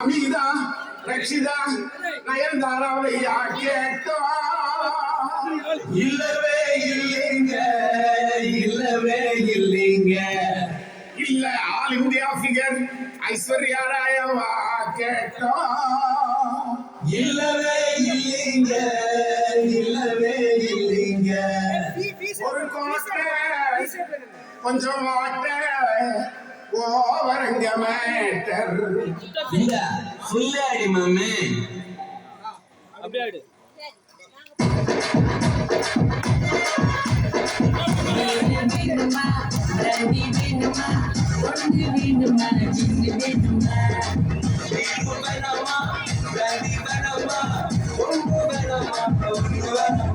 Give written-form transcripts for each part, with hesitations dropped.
அமிதா ரக்ஷிதா நயன்தாராவையா கேட்டோ இல்லவே இல்லைங்க இல்லவே இல்லைங்க இல்ல ஆல் இந்தியா ஃபிகர் ஐஸ்வர்யா ராயவா கேட்டோ இல்லவே இல்லைங்க இல்லவே இல்லைங்க ஒரு கோட்டை கொஞ்சம் வாட்டை ஓவரங்க மேட்டர் இல்ல ஃபுல்லா அடி மாமே அப்படியே ஆடு வேணுமா ரண்டி வேணுமா ஒன்று வேணுமா சின்ன வேணுமா வேணுமா ரண்டி வேணுமா ஒன்று வேணுமா ஒன்று வேணுமா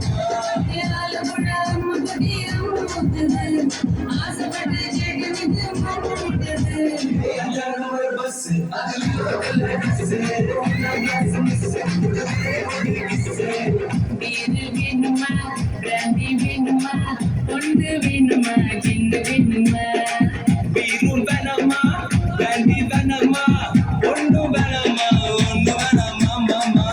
ஏழு முழம் முதியம் முதுது ஆசைப்பட்ட ஜெகனிது மன்னிட்டது ஒரு பஸ் வேறு வேணுமா ரண்டி வேணுமா ஒன்று வேணுமா சின்ன வேணுமா வீரும் வேணுமா ரண்டி வேணுமா ஒன்று வேணுமா ஒன்று வேணுமா மாமா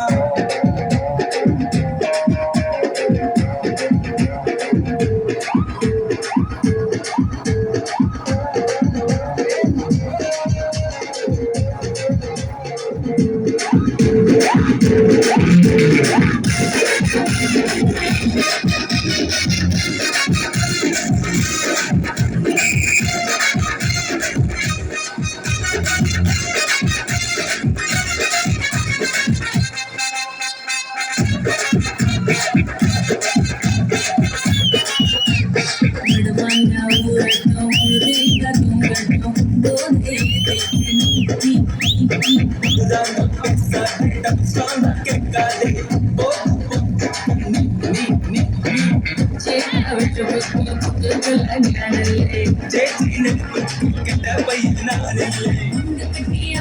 நடுவாங்க ஊரட்டும் ஊரேக துங்கட்டும் போதே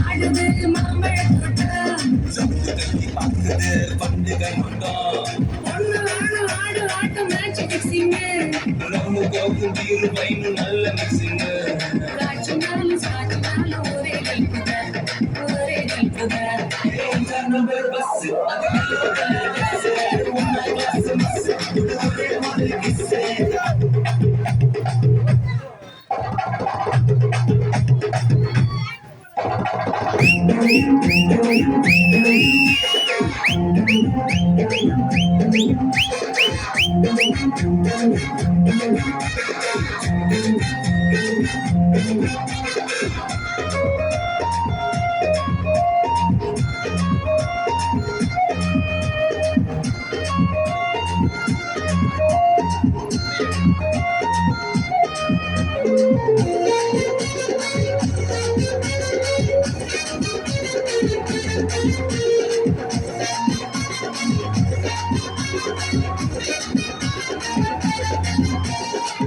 ஆடுது மாம்பழ பண்டுகை மட்டும் ஒண்ணு வேணும் ஆடு ஆட்டு மேட்ச் பிக்சிங் நல்ல மிக்சிங் காய்ச்சினாலும் சாய்ச்சினாலும் ஒரே கல்புதா ஒரே கல்புதா நம்பர் பஸ்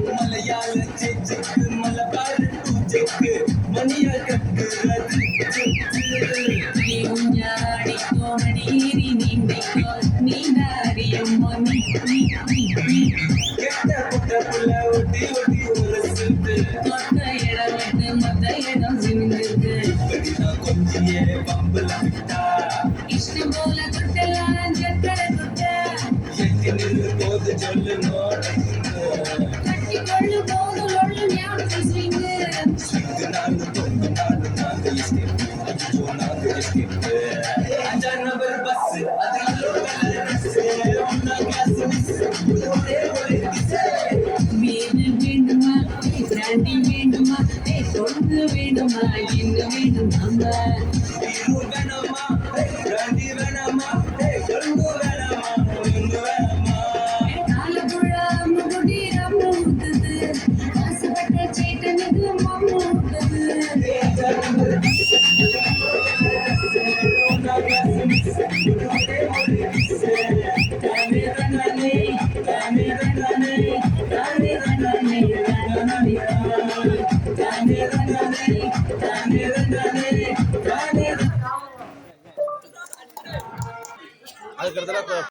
மலையாள சேச்சுக்கு மலபார் பூஜைக்கு மணியால் கட்டுறது நீ உஞ்சாடி கோமடி நீண்டிக்கோ நீண்டாரியம்மோ நீ கெட்ட புட்ட புள்ள ஒட்டி ஒட்டி உரசுது மொத்த இடம் விட்டு மொத்த இடம் சிமிந்துது இப்படிதான் கொஞ்சியே பம்புல விட்டா இஷ்டம் போல தொட்டெல்லாம் சக்கரை தொட்ட எட்டி நின்று போது சொல்லு கட்டி கொள்ளு போது லொள்ளு ஞாபகம் ஸ்விங்கு நானும் தொங்கு நானும் நாங்கள் எஸ்கேப் ஐயோ நாங்கள் எஸ்கேப் அஞ்சாம் நம்பர் பஸ் அது ஒன்னா கிளாஸ் ஒரே ஒரே வீடு வேண்டுமா கிராண்டி வேண்டுமா தொண்டு வேண்டுமா என்ன வேண்டுமா வேணுமா ரண்டி வேணுமா